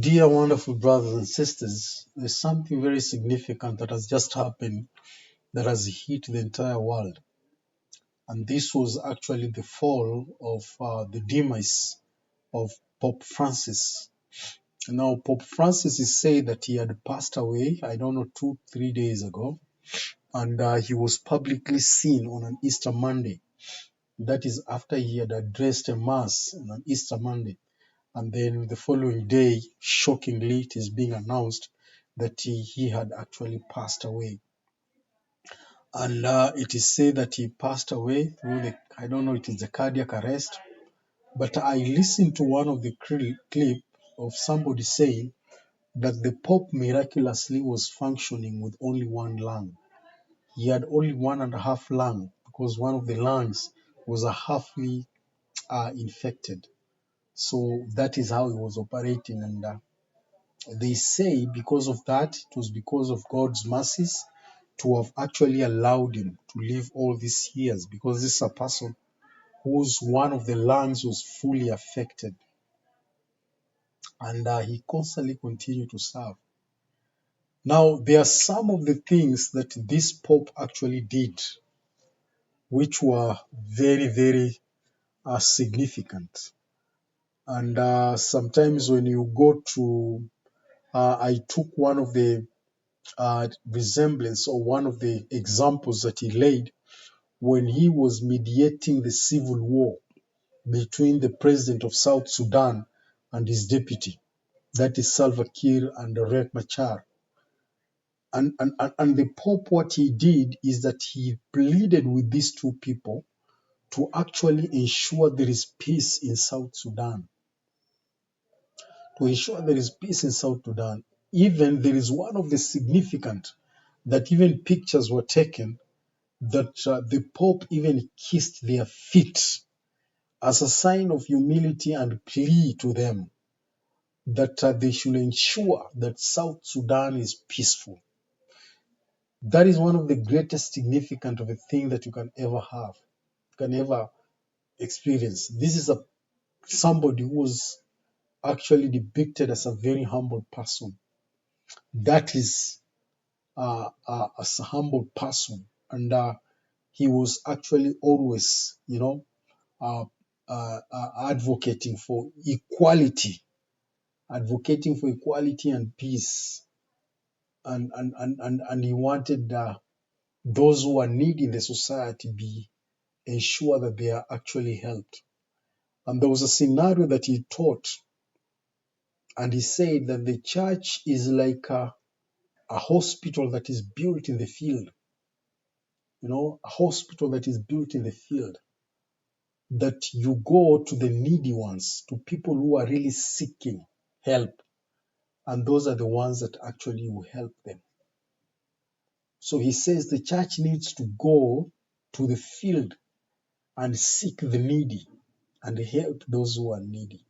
Dear wonderful brothers and sisters, there's something very significant that has just happened that has hit the entire world. And this was actually the fall of the demise of Pope Francis. Now, Pope Francis is said that he had passed away, I don't know, 2, 3 days ago, and he was publicly seen on an Easter Monday. That is after he had addressed a mass on an Easter Monday. And then the following day, shockingly, it is being announced that he had actually passed away. And it is said that he passed away through I don't know, it is a cardiac arrest. But I listened to one of the clip of somebody saying that the Pope miraculously was functioning with only one lung. He had only 1.5 lung because one of the lungs was a halfly infected. So that is how he was operating. And they say because of that, it was because of God's mercies to have actually allowed him to live all these years, because this is a person whose one of the lungs was fully affected, and he constantly continued to serve. Now, there are some of the things that this Pope actually did which were very, very significant. And sometimes when you go to, I took one of the resemblance or one of the examples that he laid when he was mediating the civil war between the president of South Sudan and his deputy, that is Salva Kiir and Riek Machar. And the Pope, what he did is that he pleaded with these two people to actually ensure there is peace in South Sudan. To ensure there is peace in South Sudan. Even there is one of the significant that even pictures were taken that the Pope even kissed their feet as a sign of humility and plea to them that they should ensure that South Sudan is peaceful. That is one of the greatest significance of a thing that you can ever have, can ever experience. This is somebody who was actually depicted as a very humble person. That is as a humble person, and he was actually always, uh, advocating for equality, and peace, and he wanted those who are needy in the society be ensure that they are actually helped. And there was a scenario that he taught, and he said that the church is like a hospital that is built in the field, a hospital that is built in the field, that you go to the needy ones, to people who are really seeking help, and those are the ones that actually will help them. So he says the church needs to go to the field and seek the needy and help those who are needy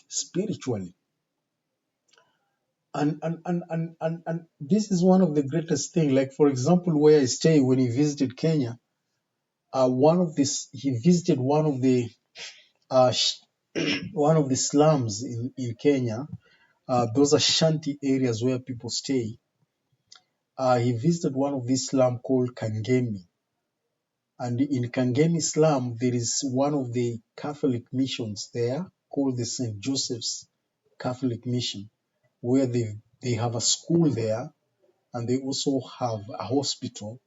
spiritually. And this is one of the greatest things. Like, for example, where I stay, when he visited Kenya, he visited one of the uh, one of the slums in Kenya. Those are shanty areas where people stay. He visited one of these slums called Kangemi. And in Kangemi slum, there is one of the Catholic missions there called the St. Joseph's Catholic Mission, where they have a school there, and they also have a hospital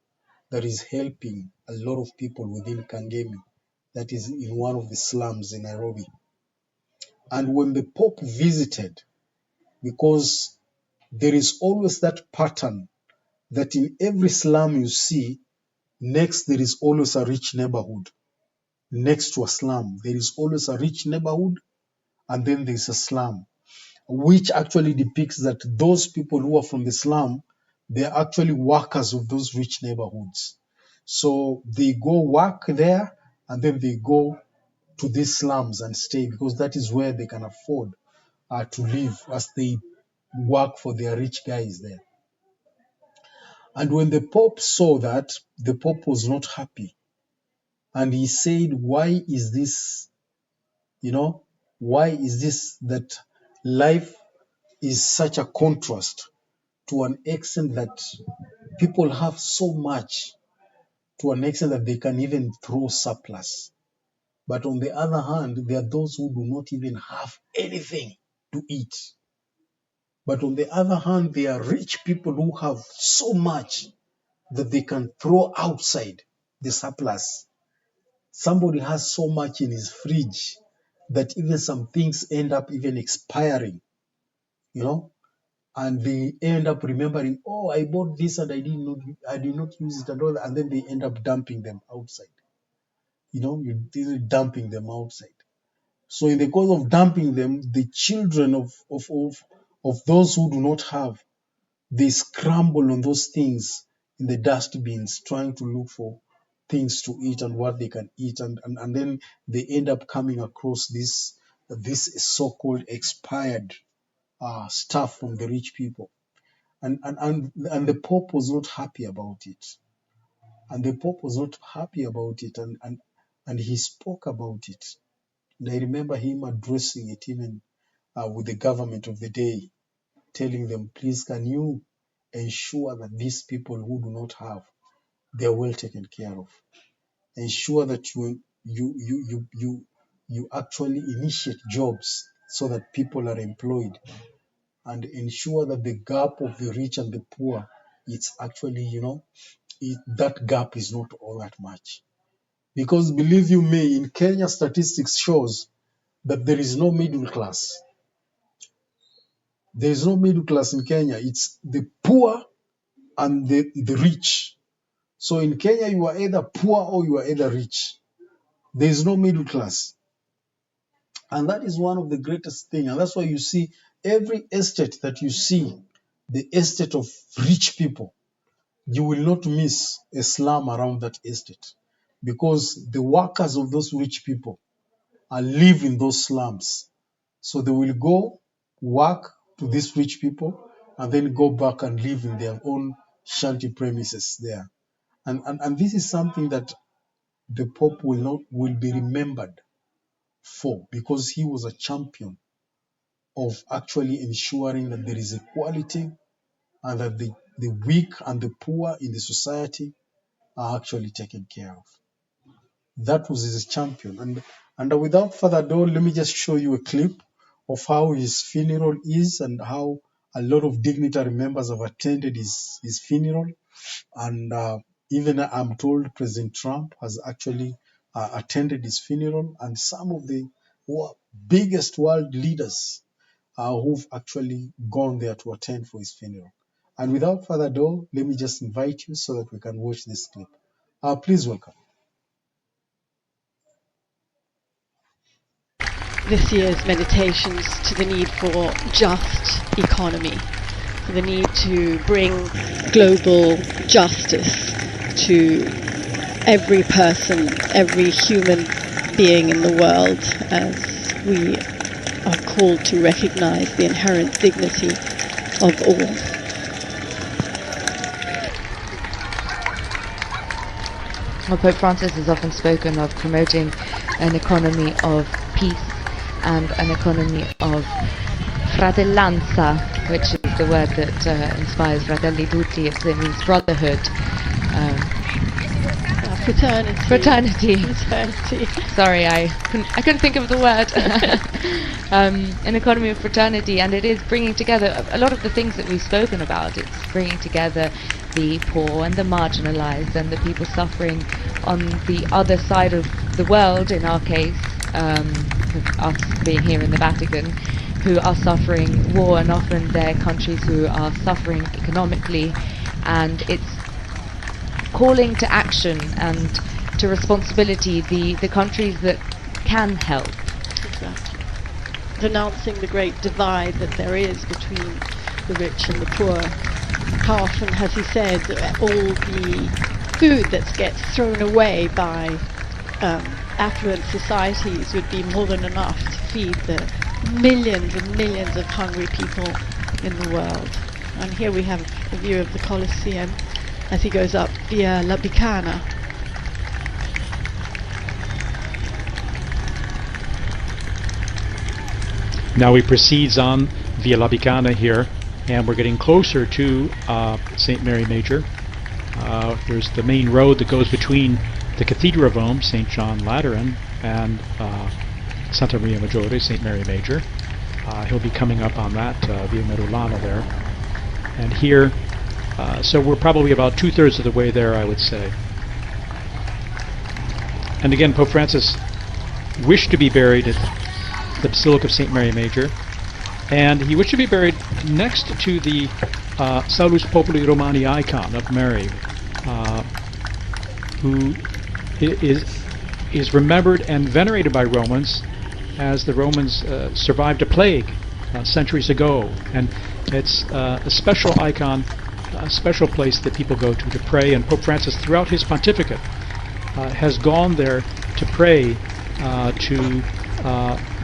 that is helping a lot of people within Kangemi, that is in one of the slums in Nairobi. And when the Pope visited, because there is always that pattern that in every slum you see, next there is always a rich neighborhood. Next to a slum, there is always a rich neighborhood, and then there's a slum, which actually depicts that those people who are from the slum, they are actually workers of those rich neighborhoods. So they go work there, and then they go to these slums and stay, because that is where they can afford to live as they work for their rich guys there. And when the Pope saw that, the Pope was not happy. And he said, why is this, why is this that life is such a contrast to an extent that people have so much, to an extent that they can even throw surplus. But on the other hand, there are those who do not even have anything to eat. But on the other hand, there are rich people who have so much that they can throw outside the surplus. Somebody has so much in his fridge that even some things end up even expiring, you know, and they end up remembering, oh, I bought this and I did not use it at all, and then they end up dumping them outside. You're dumping them outside. So in the course of dumping them, the children of those who do not have, they scramble on those things in the dustbins, trying to look for things to eat and what they can eat, and then they end up coming across this so-called expired stuff from the rich people, and the Pope was not happy about it, and he spoke about it. And I remember him addressing it even with the government of the day, telling them, please, can you ensure that these people who do not have, they're well taken care of. Ensure that you actually initiate jobs so that people are employed, and ensure that the gap of the rich and the poor, it's actually, that gap is not all that much. Because believe you me, in Kenya, statistics shows that there is no middle class. There is no middle class in Kenya. It's the poor and the rich. So in Kenya, you are either poor or you are either rich. There is no middle class. And that is one of the greatest things. And that's why you see every estate that you see, the estate of rich people, you will not miss a slum around that estate, because the workers of those rich people live in those slums. So they will go work to these rich people and then go back and live in their own shanty premises there. And this is something that the Pope will be remembered for, because he was a champion of actually ensuring that there is equality and that the weak and the poor in the society are actually taken care of. That was his champion. And without further ado, let me just show you a clip of how his funeral is and how a lot of dignitary members have attended his funeral. And even I'm told President Trump has actually attended his funeral, and some of the biggest world leaders who've actually gone there to attend for his funeral. And without further ado, let me just invite you so that we can watch this clip. Please welcome. This year's meditations to the need for just economy, for the need to bring global justice to every person, every human being in the world, as we are called to recognize the inherent dignity of all. Well, Pope Francis has often spoken of promoting an economy of peace and an economy of fratellanza, which is the word that inspires Fratelli Tutti. It means brotherhood. Fraternity. Sorry, I couldn't think of the word. An economy of fraternity, and it is bringing together a lot of the things that we've spoken about. It's bringing together the poor and the marginalized and the people suffering on the other side of the world, in our case, us being here in the Vatican, who are suffering war, and often they're countries who are suffering economically, and it's calling to action and to responsibility the countries that can help. Exactly. Denouncing the great divide that there is between the rich and the poor. How often has he said all the food that gets thrown away by affluent societies would be more than enough to feed the millions and millions of hungry people in the world? And here we have a view of the Colosseum as he goes up Via La Bicana. Now he proceeds on Via La Bicana here, and we're getting closer to St. Mary Major. There's the main road that goes between the Cathedral of Rome, St. John Lateran, and Santa Maria Maggiore, St. Mary Major. He'll be coming up on that Via Merulana there. And here, so we're probably about 2/3 of the way there, I would say. And again, Pope Francis wished to be buried at the Basilica of St. Mary Major, and he wished to be buried next to the Salus Populi Romani icon of Mary, who is remembered and venerated by Romans, as the Romans survived a plague centuries ago, and it's a special icon, a special place that people go to pray. And Pope Francis, throughout his pontificate, has gone there to pray, to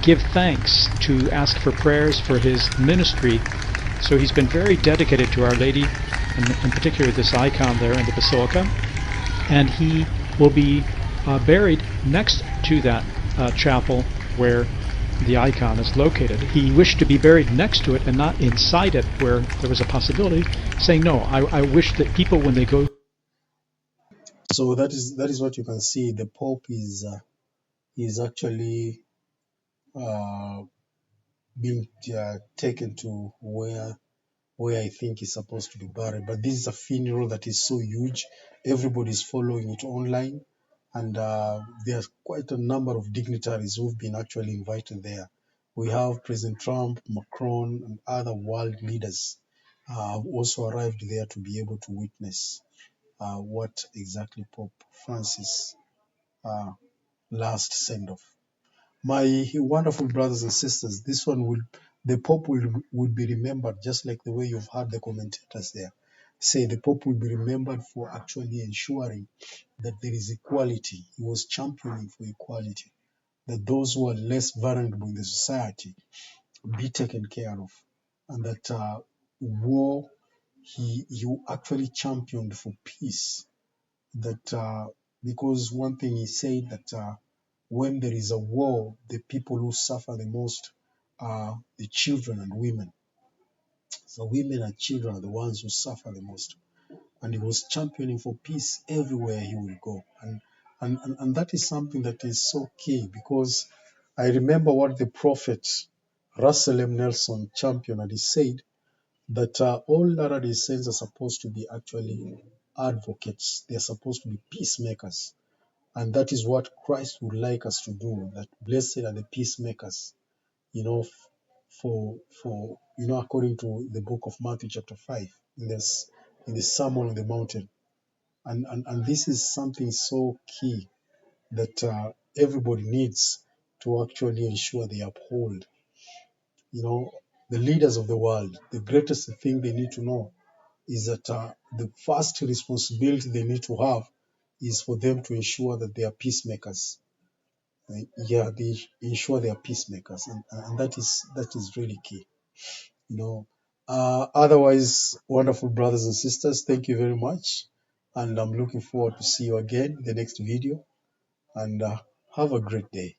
give thanks, to ask for prayers for his ministry. So he's been very dedicated to Our Lady, and in particular this icon there in the Basilica. And he will be buried next to that chapel where the icon is located. He wished to be buried next to it and not inside it, where there was a possibility, saying, no, I wish that people, when they go... So that is what you can see. The Pope is actually being taken to where I think he's supposed to be buried. But this is a funeral that is so huge. Everybody's following it online, and there's quite a number of dignitaries who've been actually invited there. We have President Trump, Macron, and other world leaders have also arrived there to be able to witness what exactly Pope Francis last send off. My wonderful brothers and sisters, the Pope will be remembered just like the way you've heard the commentators there say. The Pope will be remembered for actually ensuring that there is equality. He was championing for equality, that those who are less vulnerable in the society be taken care of, and that war, he actually championed for peace. That because one thing he said, that when there is a war, the people who suffer the most are the children and women. So women and children are the ones who suffer the most. And he was championing for peace everywhere he will go. And that is something that is so key, because I remember what the prophet Russell M. Nelson championed, and he said that all Latter-day Saints are supposed to be actually advocates. They are supposed to be peacemakers. And that is what Christ would like us to do, that blessed are the peacemakers, for according to the book of Matthew chapter 5, in the Sermon on the Mountain. And this is something so key that everybody needs to actually ensure they uphold. The leaders of the world, the greatest thing they need to know is that the first responsibility they need to have is for them to ensure that they are peacemakers. They ensure they are peacemakers, and that is really key. Otherwise, wonderful brothers and sisters, thank you very much, and I'm looking forward to see you again in the next video. And have a great day.